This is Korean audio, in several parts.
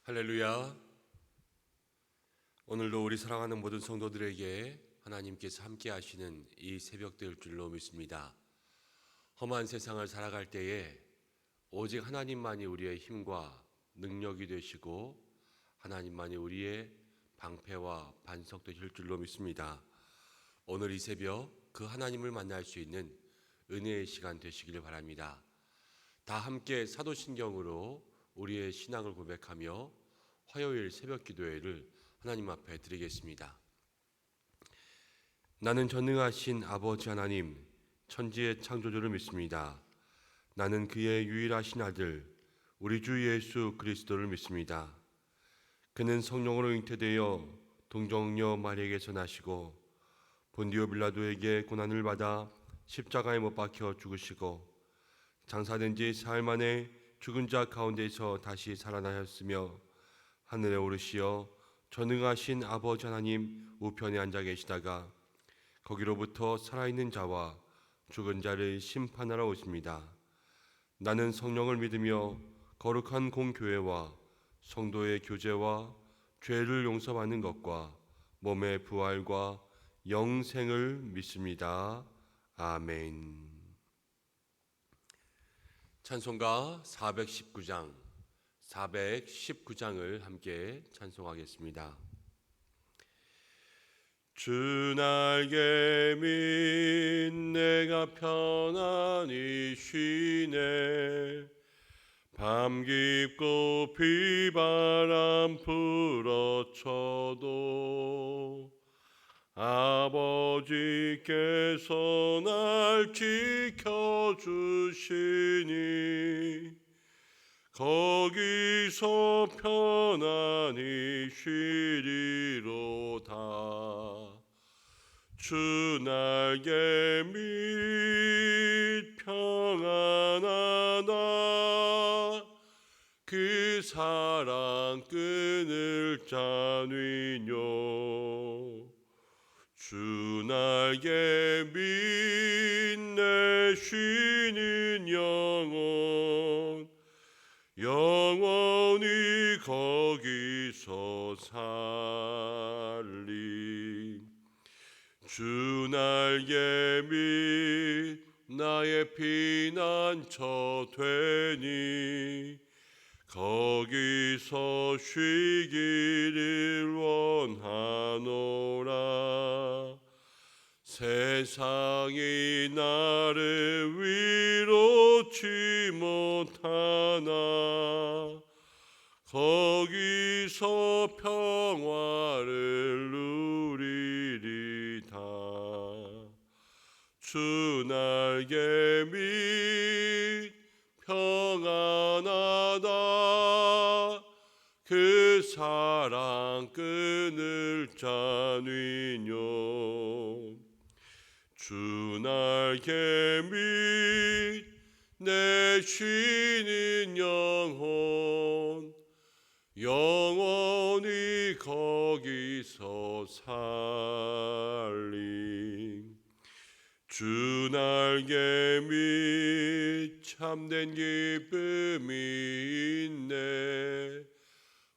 할렐루야. 오늘도 우리 사랑하는 모든 성도들에게 하나님께서 함께 하시는 이 새벽 될 줄로 믿습니다. 험한 세상을 살아갈 때에 오직 하나님만이 우리의 힘과 능력이 되시고 하나님만이 우리의 방패와 반석 되실 줄로 믿습니다. 오늘 이 새벽 그 하나님을 만날 수 있는 은혜의 시간 되시기를 바랍니다. 다 함께 사도신경으로 우리의 신앙을 고백하며 화요일 새벽 기도회를 하나님 앞에 드리겠습니다. 나는 전능하신 아버지 하나님, 천지의 창조주를 믿습니다. 나는 그의 유일하신 아들, 우리 주 예수 그리스도를 믿습니다. 그는 성령으로 잉태되어 동정녀 마리아에게서 나시고 본디오 빌라도에게 고난을 받아 십자가에 못 박혀 죽으시고 장사된 지 사흘 만에 죽은 자 가운데서 다시 살아나셨으며 하늘에 오르시어 전능하신 아버지 하나님 우편에 앉아 계시다가 거기로부터 살아있는 자와 죽은 자를 심판하러 오십니다. 나는 성령을 믿으며 거룩한 공교회와 성도의 교제와 죄를 용서받는 것과 몸의 부활과 영생을 믿습니다. 아멘. 찬송가 419장을 함께 찬송하겠습니다. 주 날개 밑 내가 편안히 쉬네. 밤 깊고 비바람 불어쳐도 아버지께서 날 지켜주시니 거기서 편안히 쉬리로다. 주 날개 밑 평안하다. 그 사랑 끊을 자는요. 주 날개 밑 내 쉬는 영원히 거기서 살리. 주 날개 밑 나의 피난처 되니 거기서 쉬기를 원하노라. 세상이 나를 위로치 못하나 거기서 평화를 누리리다. 주 날개 밑 평안하다. 그 사랑 끊을 자는요. 주 날개 밑 내 쉬는 영원히 거기서 살림. 주 날개 밑 참된 기쁨이 있네.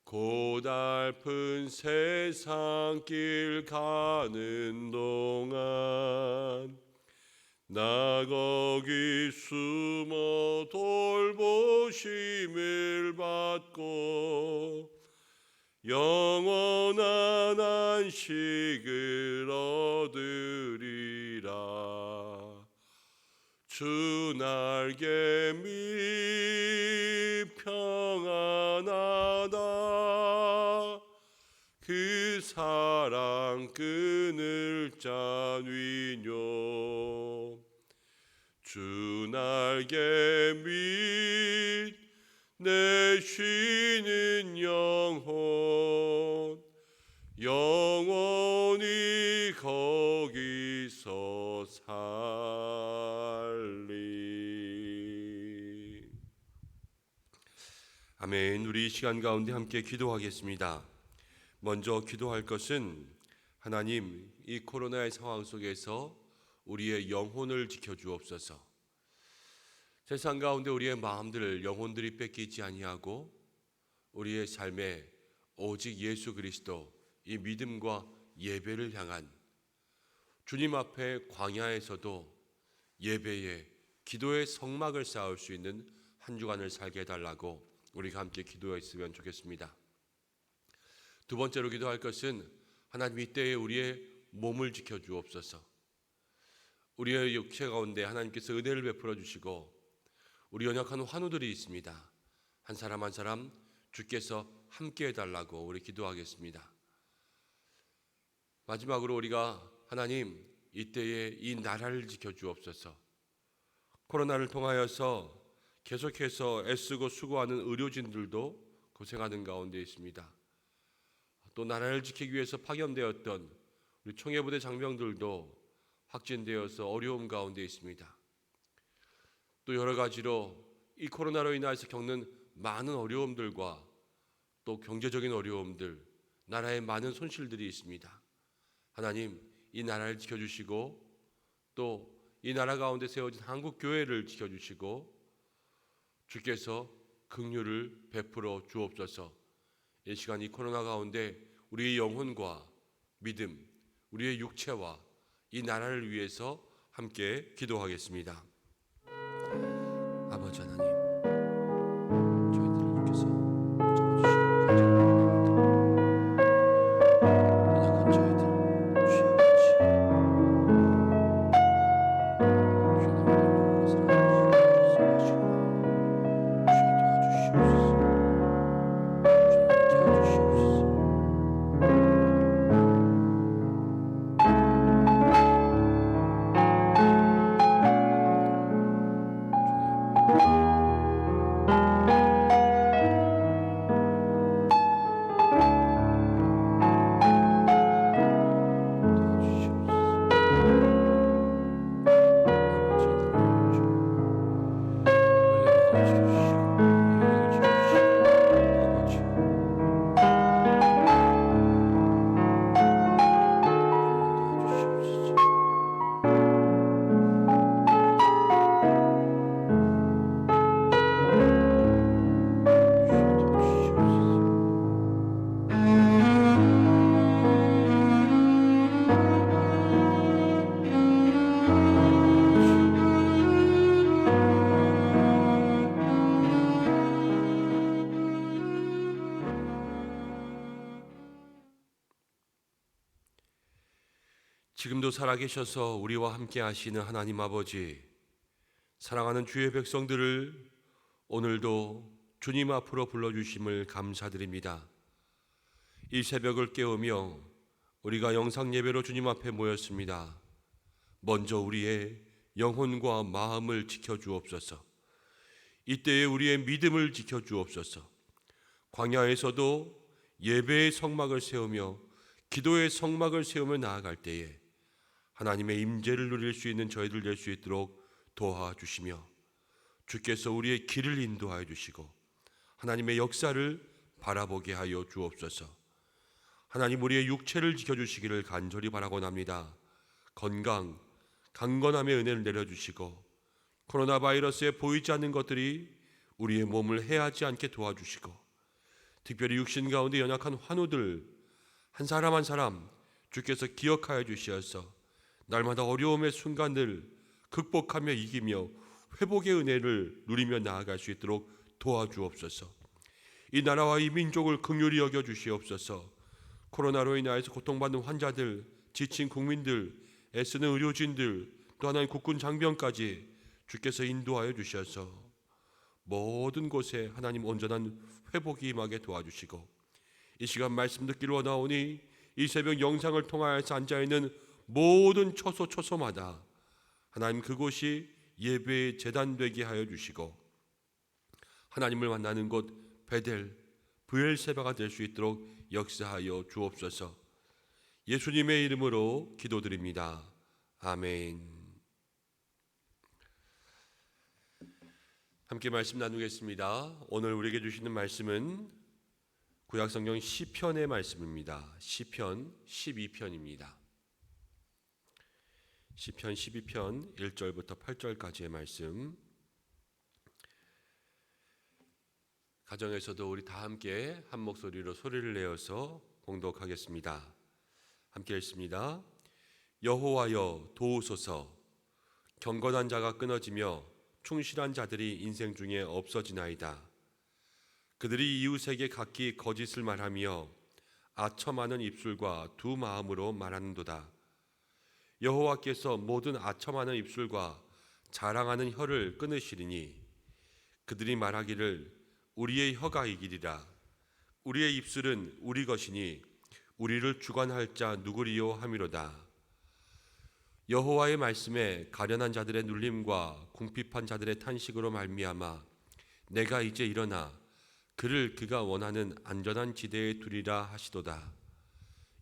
고달픈 세상길 가는 동안 나 거기 숨어 돌보심을 받고 영원한 안식을 얻으리라. 주 날개 밑 평안하다. 그 사랑 끊을 자는요. 주 날개 밑 내 쉬는 영원히 거기서 살리. 아멘. 우리 이 시간 가운데 함께 기도하겠습니다. 먼저 기도할 것은 하나님, 이 코로나의 상황 속에서 우리의 영혼을 지켜주옵소서. 세상 가운데 우리의 마음들을 영혼들이 뺏기지 아니하고 우리의 삶에 오직 예수 그리스도, 이 믿음과 예배를 향한 주님 앞에 광야에서도 예배에 기도의 성막을 쌓을 수 있는 한 주간을 살게 해달라고 우리가 함께 기도했으면 좋겠습니다. 두 번째로 기도할 것은 하나님 이때에 우리의 몸을 지켜주옵소서. 우리의 육체 가운데 하나님께서 은혜를 베풀어 주시고 우리 연약한 환우들이 있습니다. 한 사람 한 사람 주께서 함께 해달라고 우리 기도하겠습니다. 마지막으로 우리가 하나님 이때에 이 나라를 지켜주옵소서. 코로나를 통하여서 계속해서 애쓰고 수고하는 의료진들도 고생하는 가운데 있습니다. 또 나라를 지키기 위해서 파견되었던 우리 청해부대 장병들도 확진되어서 어려움 가운데 있습니다. 또 여러 가지로 이 코로나로 인해서 겪는 많은 어려움들과 또 경제적인 어려움들, 나라의 많은 손실들이 있습니다. 하나님, 이 나라를 지켜주시고 또 이 나라 가운데 세워진 한국 교회를 지켜주시고 주께서 긍휼을 베풀어 주옵소서. 이 시간 이 코로나 가운데 우리의 영혼과 믿음, 우리의 육체와 이 나라를 위해서 함께 기도하겠습니다. 아버지 하나님, 저희들을 주께서 붙잡아주시고 연약한 저희들 주여 아버지 주여 나라를 위해서 지금도 살아계셔서 우리와 함께 하시는 하나님 아버지, 사랑하는 주의 백성들을 오늘도 주님 앞으로 불러주심을 감사드립니다. 이 새벽을 깨우며 우리가 영상 예배로 주님 앞에 모였습니다. 먼저 우리의 영혼과 마음을 지켜주옵소서. 이때에 우리의 믿음을 지켜주옵소서. 광야에서도 예배의 성막을 세우며 기도의 성막을 세우며 나아갈 때에 하나님의 임재를 누릴 수 있는 저희들 될 수 있도록 도와주시며 주께서 우리의 길을 인도하여 주시고 하나님의 역사를 바라보게 하여 주옵소서. 하나님 우리의 육체를 지켜주시기를 간절히 바라곤 합니다. 건강, 강건함의 은혜를 내려주시고 코로나 바이러스에 보이지 않는 것들이 우리의 몸을 해하지 않게 도와주시고 특별히 육신 가운데 연약한 환우들 한 사람 한 사람 주께서 기억하여 주시어서 날마다 어려움의 순간을 극복하며 이기며 회복의 은혜를 누리며 나아갈 수 있도록 도와주옵소서. 이 나라와 이 민족을 긍휼히 여겨 주시옵소서. 코로나로 인하여서 고통받는 환자들, 지친 국민들, 애쓰는 의료진들, 또 하나의 국군 장병까지 주께서 인도하여 주셔서 모든 곳에 하나님 온전한 회복이 임하게 도와주시고 이 시간 말씀 듣기로 원하오니 이 새벽 영상을 통하여서 앉아있는 모든 처소처소마다 하나님 그곳이 예배의 제단 되게 하여 주시고 하나님을 만나는 곳 베델, 브엘세바가 될 수 있도록 역사하여 주옵소서. 예수님의 이름으로 기도드립니다. 아멘. 함께 말씀 나누겠습니다. 오늘 우리에게 주시는 말씀은 구약성경 시편의 말씀입니다. 시편 12편입니다. 시편 12편 1절부터 8절까지의 말씀 가정에서도 우리 다 함께 한 목소리로 소리를 내어서 봉독하겠습니다. 함께 읽습니다. 여호와여 도우소서. 경건한 자가 끊어지며 충실한 자들이 인생 중에 없어지나이다. 그들이 이웃에게 각기 거짓을 말하며 아첨하는 입술과 두 마음으로 말하는도다. 여호와께서 모든 아첨하는 입술과 자랑하는 혀를 끊으시리니 그들이 말하기를 우리의 혀가 이기리라. 우리의 입술은 우리 것이니 우리를 주관할 자 누구리요 함이로다. 여호와의 말씀에 가련한 자들의 눌림과 궁핍한 자들의 탄식으로 말미암아 내가 이제 일어나 그를 그가 원하는 안전한 지대에 두리라 하시도다.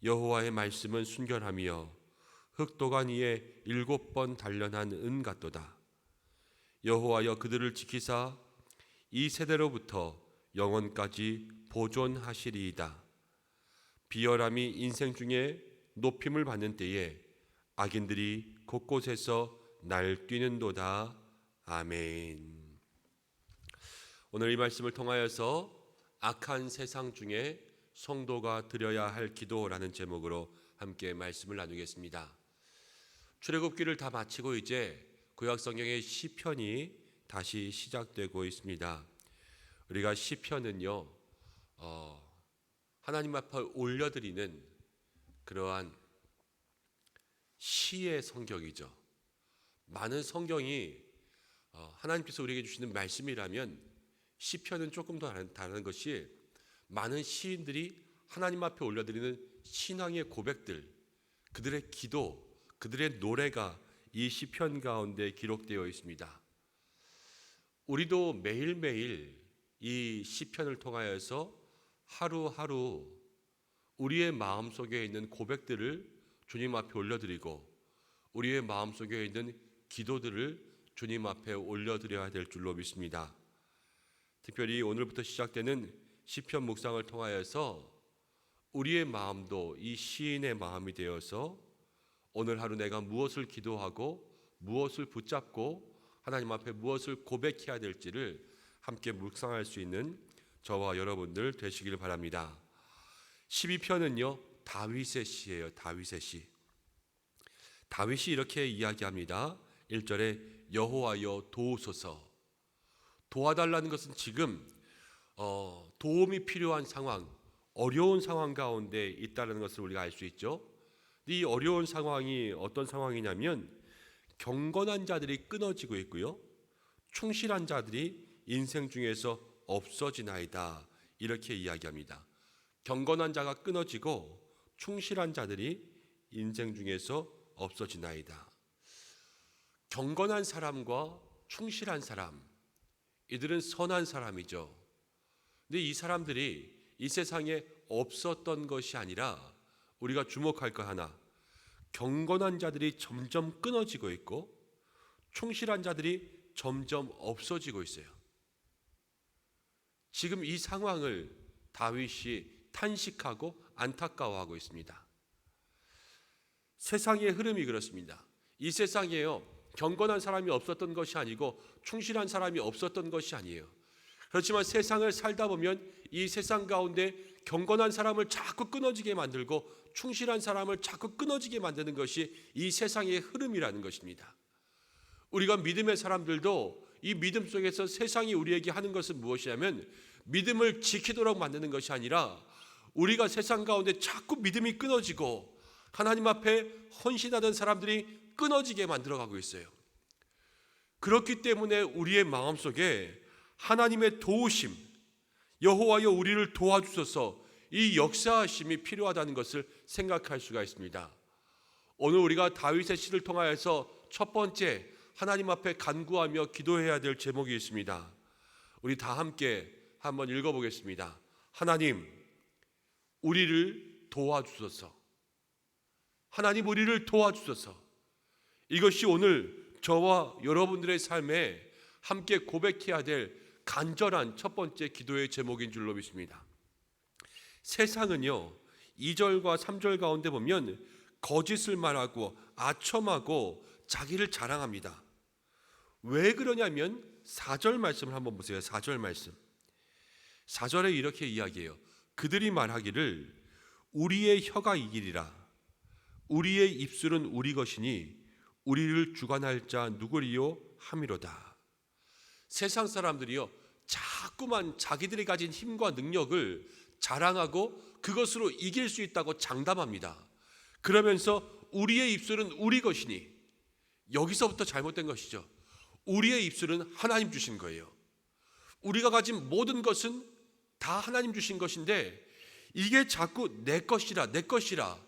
여호와의 말씀은 순결하며 흑도간 위에 7번 단련한 은 같도다. 여호와여 그들을 지키사 이 세대로부터 영원까지 보존하시리이다. 비열함이 인생 중에 높임을 받는 때에 악인들이 곳곳에서 날뛰는도다. 아멘. 오늘 이 말씀을 통하여서 악한 세상 중에 성도가 드려야 할 기도라는 제목으로 함께 말씀을 나누겠습니다. 출애굽기를 다 마치고 이제 구약성경의 시편이 다시 시작되고 있습니다. 우리가 시편은요, 하나님 앞에 올려드리는 그러한 시의 성경이죠. 많은 성경이 하나님께서 우리에게 주시는 말씀이라면 시편은 조금 더 다른 것이 많은 시인들이 하나님 앞에 올려드리는 신앙의 고백들, 그들의 기도, 그들의 노래가 이 시편 가운데 기록되어 있습니다. 우리도 매일매일 이 시편을 통하여서 하루하루 우리의 마음속에 있는 고백들을 주님 앞에 올려드리고 우리의 마음속에 있는 기도들을 주님 앞에 올려드려야 될 줄로 믿습니다. 특별히 오늘부터 시작되는 시편 묵상을 통하여서 우리의 마음도 이 시인의 마음이 되어서 오늘 하루 내가 무엇을 기도하고 무엇을 붙잡고 하나님 앞에 무엇을 고백해야 될지를 함께 묵상할 수 있는 저와 여러분들 되시길 바랍니다. 12편은요 다윗의 시예요. 다윗의 시. 다윗이 이렇게 이야기합니다. 1절에 여호와여 도우소서. 도와달라는 것은 지금 도움이 필요한 상황, 어려운 상황 가운데 있다는 것을 우리가 알 수 있죠. 이 어려운 상황이 어떤 상황이냐면 경건한 자들이 끊어지고 있고요, 충실한 자들이 인생 중에서 없어지나이다, 이렇게 이야기합니다. 경건한 자가 끊어지고 충실한 자들이 인생 중에서 없어지나이다. 경건한 사람과 충실한 사람, 이들은 선한 사람이죠. 근데 이 사람들이 이 세상에 없었던 것이 아니라 우리가 주목할 것 하나, 경건한 자들이 점점 끊어지고 있고 충실한 자들이 점점 없어지고 있어요. 지금 이 상황을 다윗이 탄식하고 안타까워하고 있습니다. 세상의 흐름이 그렇습니다. 이 세상에요, 경건한 사람이 없었던 것이 아니고 충실한 사람이 없었던 것이 아니에요. 그렇지만 세상을 살다 보면 이 세상 가운데 경건한 사람을 자꾸 끊어지게 만들고 충실한 사람을 자꾸 끊어지게 만드는 것이 이 세상의 흐름이라는 것입니다. 우리가 믿음의 사람들도 이 믿음 속에서 세상이 우리에게 하는 것은 무엇이냐면 믿음을 지키도록 만드는 것이 아니라 우리가 세상 가운데 자꾸 믿음이 끊어지고 하나님 앞에 헌신하던 사람들이 끊어지게 만들어가고 있어요. 그렇기 때문에 우리의 마음속에 하나님의 도우심, 여호와여 우리를 도와주소서, 이 역사하심이 필요하다는 것을 생각할 수가 있습니다. 오늘 우리가 다윗의 시를 통하여서 첫 번째 하나님 앞에 간구하며 기도해야 될 제목이 있습니다. 우리 다 함께 한번 읽어보겠습니다. 하나님, 우리를 도와주소서. 하나님, 우리를 도와주소서. 이것이 오늘 저와 여러분들의 삶에 함께 고백해야 될 간절한 첫 번째 기도의 제목인 줄로 믿습니다. 세상은요, 2절과 3절 가운데 보면 거짓을 말하고 아첨하고 자기를 자랑합니다. 왜 그러냐면 4절 말씀을 한번 보세요. 4절 말씀. 4절에 이렇게 이야기해요. 그들이 말하기를 우리의 혀가 이기리라. 우리의 입술은 우리 것이니 우리를 주관할 자 누구리요 함이로다. 세상 사람들이요 자꾸만 자기들이 가진 힘과 능력을 자랑하고 그것으로 이길 수 있다고 장담합니다. 그러면서 우리의 입술은 우리 것이니, 여기서부터 잘못된 것이죠. 우리의 입술은 하나님 주신 거예요. 우리가 가진 모든 것은 다 하나님 주신 것인데 이게 자꾸 내 것이라 내 것이라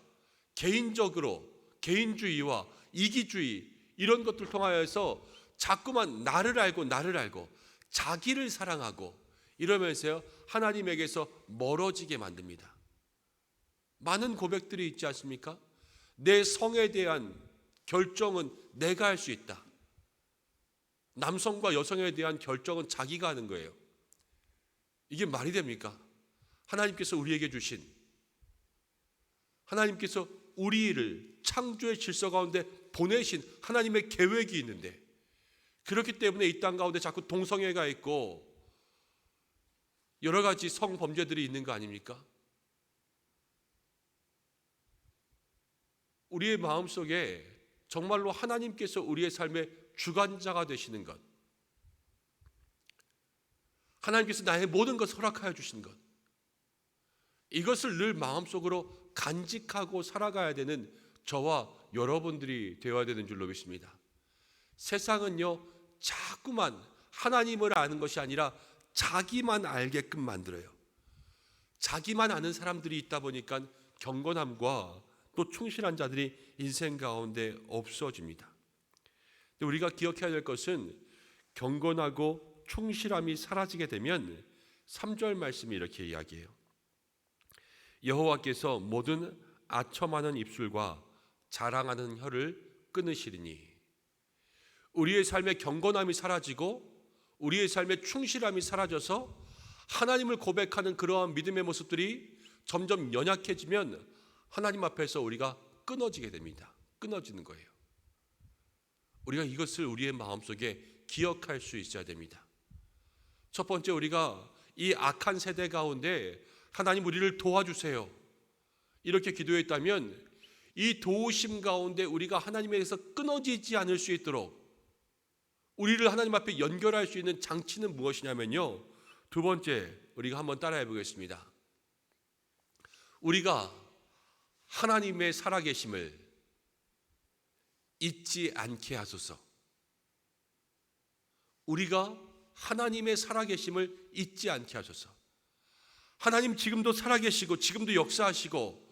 개인적으로 개인주의와 이기주의 이런 것들 통하여서 자꾸만 나를 알고 자기를 사랑하고 이러면서요 하나님에게서 멀어지게 만듭니다. 많은 고백들이 있지 않습니까? 내 성에 대한 결정은 내가 할 수 있다. 남성과 여성에 대한 결정은 자기가 하는 거예요. 이게 말이 됩니까? 하나님께서 우리에게 주신, 하나님께서 우리를 창조의 질서 가운데 보내신 하나님의 계획이 있는데, 그렇기 때문에 이 땅 가운데 자꾸 동성애가 있고 여러 가지 성범죄들이 있는 거 아닙니까? 우리의 마음속에 정말로 하나님께서 우리의 삶의 주관자가 되시는 것, 하나님께서 나의 모든 것을 허락하여 주신 것, 이것을 늘 마음속으로 간직하고 살아가야 되는 저와 여러분들이 되어야 되는 줄로 믿습니다. 세상은요 자꾸만 하나님을 아는 것이 아니라 자기만 알게끔 만들어요. 자기만 아는 사람들이 있다 보니까 경건함과 또 충실한 자들이 인생 가운데 없어집니다. 우리가 기억해야 될 것은 경건하고 충실함이 사라지게 되면 3절 말씀이 이렇게 이야기해요. 여호와께서 모든 아첨하는 입술과 자랑하는 혀를 끊으시리니. 우리의 삶의 경건함이 사라지고 우리의 삶의 충실함이 사라져서 하나님을 고백하는 그러한 믿음의 모습들이 점점 연약해지면 하나님 앞에서 우리가 끊어지게 됩니다. 끊어지는 거예요. 우리가 이것을 우리의 마음속에 기억할 수 있어야 됩니다. 첫 번째, 우리가 이 악한 세대 가운데 하나님 우리를 도와주세요 이렇게 기도했다면 이 도우심 가운데 우리가 하나님에게서 끊어지지 않을 수 있도록 우리를 하나님 앞에 연결할 수 있는 장치는 무엇이냐면요, 두 번째, 우리가 한번 따라해 보겠습니다. 우리가 하나님의 살아계심을 잊지 않게 하소서. 우리가 하나님의 살아계심을 잊지 않게 하소서. 하나님 지금도 살아계시고 지금도 역사하시고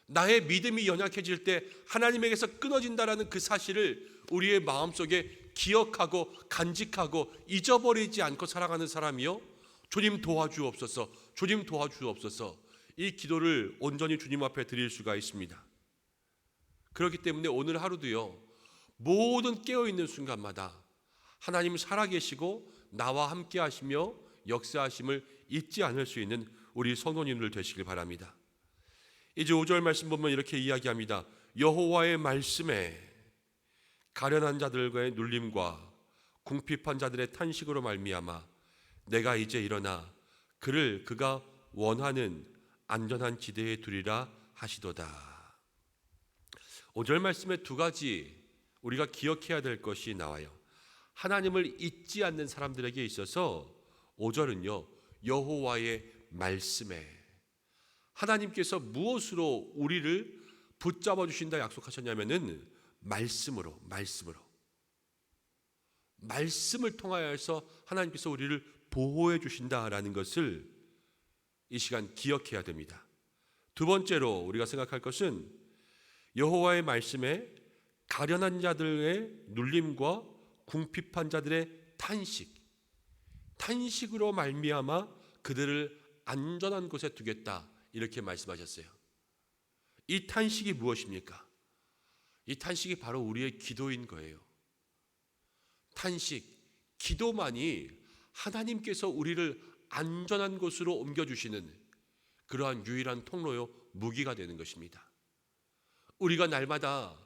나의 믿음이 연약해질 때 하나님에게서 끊어진다라는 그 사실을 우리의 마음속에 기억하고 간직하고 잊어버리지 않고 살아가는 사람이요, 주님 도와주옵소서, 주님 도와주옵소서, 이 기도를 온전히 주님 앞에 드릴 수가 있습니다. 그렇기 때문에 오늘 하루도요 모든 깨어있는 순간마다 하나님 살아계시고 나와 함께 하시며 역사하심을 잊지 않을 수 있는 우리 성도님들 되시길 바랍니다. 이제 5절 말씀 보면 이렇게 이야기합니다. 여호와의 말씀에 가련한 자들과의 눌림과 궁핍한 자들의 탄식으로 말미암아 내가 이제 일어나 그를 그가 원하는 안전한 지대에 두리라 하시도다. 5절 말씀에 두 가지 우리가 기억해야 될 것이 나와요. 하나님을 잊지 않는 사람들에게 있어서 5절은요 여호와의 말씀에, 하나님께서 무엇으로 우리를 붙잡아 주신다 약속하셨냐면은 말씀으로 말씀을 통하여서 하나님께서 우리를 보호해 주신다라는 것을 이 시간 기억해야 됩니다. 두 번째로 우리가 생각할 것은 여호와의 말씀에 가련한 자들의 눌림과 궁핍한 자들의 탄식으로 말미암아 그들을 안전한 곳에 두겠다 이렇게 말씀하셨어요. 이 탄식이 무엇입니까? 이 탄식이 바로 우리의 기도인 거예요. 탄식, 기도만이 하나님께서 우리를 안전한 곳으로 옮겨주시는 그러한 유일한 통로요 무기가 되는 것입니다. 우리가 날마다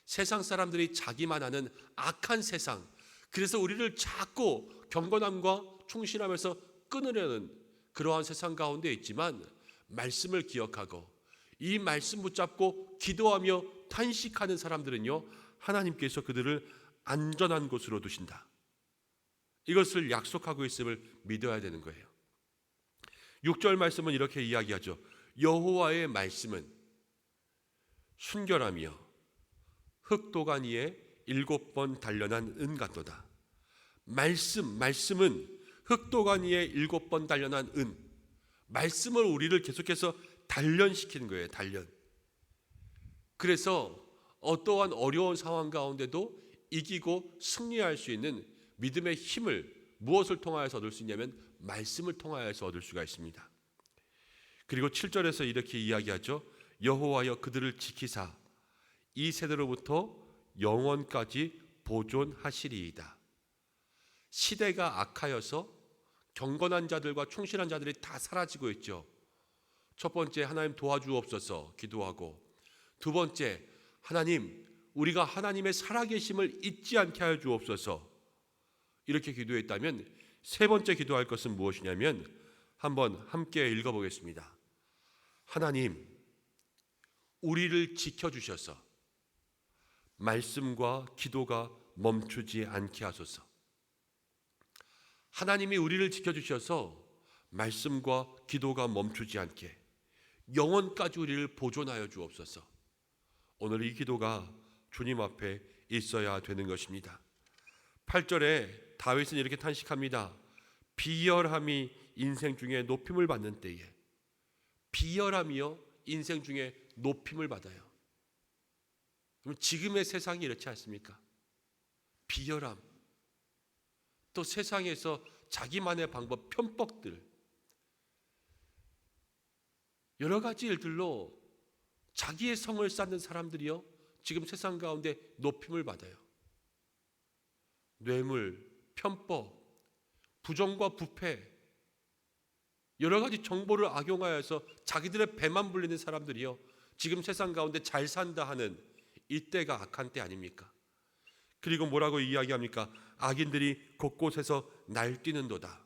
세상 사람들이 자기만 아는 악한 세상, 그래서 우리를 자꾸 경건함과 충실함에서 끊으려는 그러한 세상 가운데 있지만 말씀을 기억하고 이 말씀 붙잡고 기도하며 탄식하는 사람들은요, 하나님께서 그들을 안전한 곳으로 두신다. 이것을 약속하고 있음을 믿어야 되는 거예요. 6절 말씀은 이렇게 이야기하죠. 여호와의 말씀은 순결하며 흑도간 위에 7번 단련한 은 같도다. 말씀은 흑도간 위에 7번 단련한 은. 말씀을 우리를 계속해서 단련시키는 거예요. 단련. 그래서 어떠한 어려운 상황 가운데도 이기고 승리할 수 있는 믿음의 힘을 무엇을 통하여서 얻을 수 있냐면 말씀을 통하여서 얻을 수가 있습니다. 그리고 7절에서 이렇게 이야기하죠. 여호와여 그들을 지키사 이 세대로부터 영원까지 보존하시리이다. 시대가 악하여서 경건한 자들과 충실한 자들이 다 사라지고 있죠. 첫 번째, 하나님 도와주옵소서 기도하고, 두 번째, 하나님 우리가 하나님의 살아계심을 잊지 않게 하여 주옵소서 이렇게 기도했다면, 세 번째 기도할 것은 무엇이냐면 한번 함께 읽어보겠습니다. 하나님 우리를 지켜주셔서 말씀과 기도가 멈추지 않게 하소서. 하나님이 우리를 지켜주셔서 말씀과 기도가 멈추지 않게 영원까지 우리를 보존하여 주옵소서. 오늘 이 기도가 주님 앞에 있어야 되는 것입니다. 8절에 다윗은 이렇게 탄식합니다. 비열함이 인생 중에 높임을 받는 때에, 비열함이요 인생 중에 높임을 받아요. 그럼 지금의 세상이 이렇지 않습니까? 비열함, 또 세상에서 자기만의 방법, 편법들, 여러 가지 일들로 자기의 성을 쌓는 사람들이요 지금 세상 가운데 높임을 받아요. 뇌물, 편법, 부정과 부패, 여러 가지 정보를 악용하여서 자기들의 배만 불리는 사람들이요 지금 세상 가운데 잘 산다 하는 이때가 악한 때 아닙니까? 그리고 뭐라고 이야기합니까? 악인들이 곳곳에서 날뛰는도다.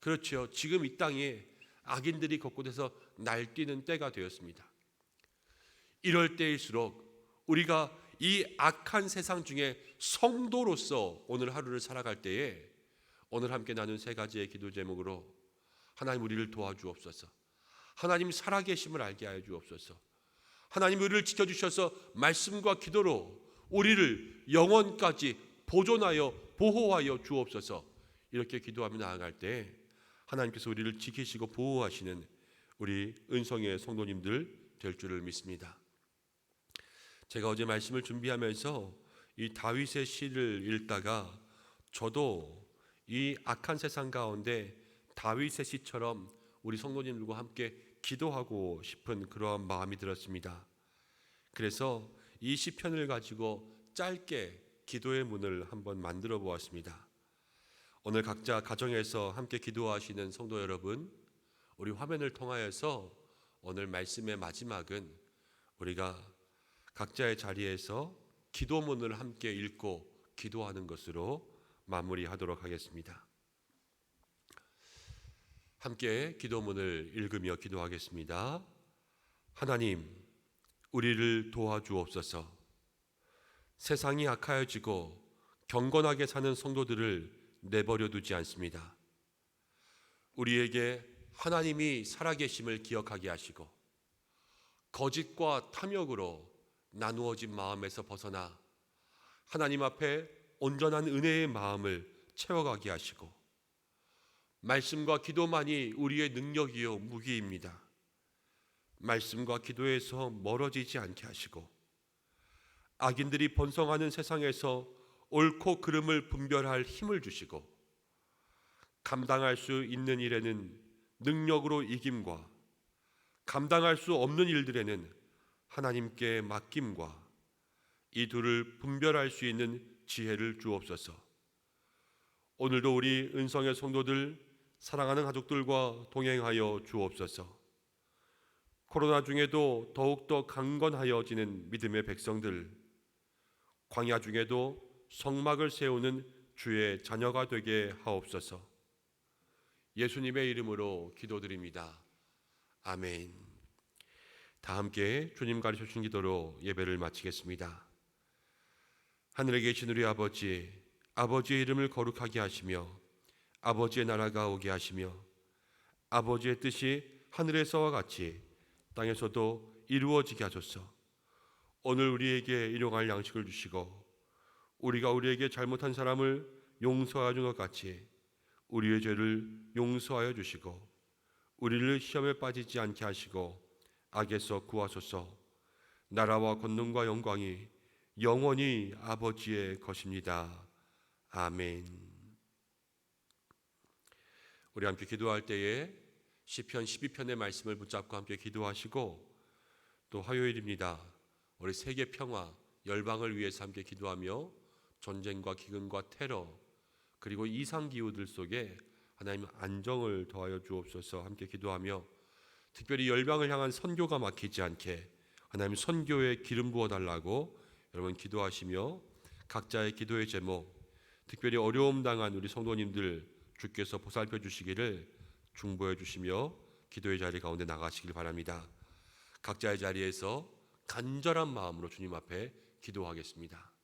그렇죠. 지금 이 땅에 악인들이 곳곳에서 날뛰는 때가 되었습니다. 이럴 때일수록 우리가 이 악한 세상 중에 성도로서 오늘 하루를 살아갈 때에 오늘 함께 나눈 세 가지의 기도 제목으로 하나님 우리를 도와주옵소서. 하나님 살아계심을 알게 하여 주옵소서. 하나님 우리를 지켜주셔서 말씀과 기도로 우리를 영원까지 보존하여 보호하여 주옵소서. 이렇게 기도하며 나아갈 때 하나님께서 우리를 지키시고 보호하시는 우리 은성의 성도님들 될 줄을 믿습니다. 제가 어제 말씀을 준비하면서 이 다윗의 시를 읽다가 저도 이 악한 세상 가운데 다윗의 시처럼 우리 성도님들과 함께 기도하고 싶은 그러한 마음이 들었습니다. 그래서 이 시편을 가지고 짧게 기도의 문을 한번 만들어 보았습니다. 오늘 각자 가정에서 함께 기도하시는 성도 여러분, 우리 화면을 통하여서 오늘 말씀의 마지막은 우리가 각자의 자리에서 기도문을 함께 읽고 기도하는 것으로 마무리하도록 하겠습니다. 함께 기도문을 읽으며 기도하겠습니다. 하나님, 우리를 도와주옵소서. 세상이 악하여지고 경건하게 사는 성도들을 내버려 두지 않습니다. 우리에게 하나님이 살아계심을 기억하게 하시고 거짓과 탐욕으로 나누어진 마음에서 벗어나 하나님 앞에 온전한 은혜의 마음을 채워가게 하시고 말씀과 기도만이 우리의 능력이요 무기입니다. 말씀과 기도에서 멀어지지 않게 하시고 악인들이 번성하는 세상에서 옳고 그름을 분별할 힘을 주시고 감당할 수 있는 일에는 능력으로 이김과 감당할 수 없는 일들에는 하나님께 맡김과 이 둘을 분별할 수 있는 지혜를 주옵소서. 오늘도 우리 은성의 성도들, 사랑하는 가족들과 동행하여 주옵소서. 코로나 중에도 더욱더 강건하여지는 믿음의 백성들, 광야 중에도 성막을 세우는 주의 자녀가 되게 하옵소서. 예수님의 이름으로 기도드립니다. 아멘. 다 함께 주님 가르쳐 주신 기도로 예배를 마치겠습니다. 하늘에 계신 우리 아버지, 아버지의 이름을 거룩하게 하시며 아버지의 나라가 오게 하시며 아버지의 뜻이 하늘에서와 같이 땅에서도 이루어지게 하소서. 오늘 우리에게 일용할 양식을 주시고 우리가 우리에게 잘못한 사람을 용서하여 준 것 같이 우리의 죄를 용서하여 주시고 우리를 시험에 빠지지 않게 하시고 악에서 구하소서. 나라와 권능과 영광이 영원히 아버지의 것입니다. 아멘. 우리 함께 기도할 때에 시편 12편의 말씀을 붙잡고 함께 기도하시고 또 화요일입니다. 우리 세계 평화, 열방을 위해서 함께 기도하며 전쟁과 기근과 테러 그리고 이상기후들 속에 하나님 안정을 더하여 주옵소서 함께 기도하며 특별히 열방을 향한 선교가 막히지 않게 하나님 선교에 기름 부어달라고 여러분 기도하시며 각자의 기도의 제목 특별히 어려움 당한 우리 성도님들 주께서 보살펴 주시기를 중보해 주시며 기도의 자리 가운데 나가시길 바랍니다. 각자의 자리에서 간절한 마음으로 주님 앞에 기도하겠습니다.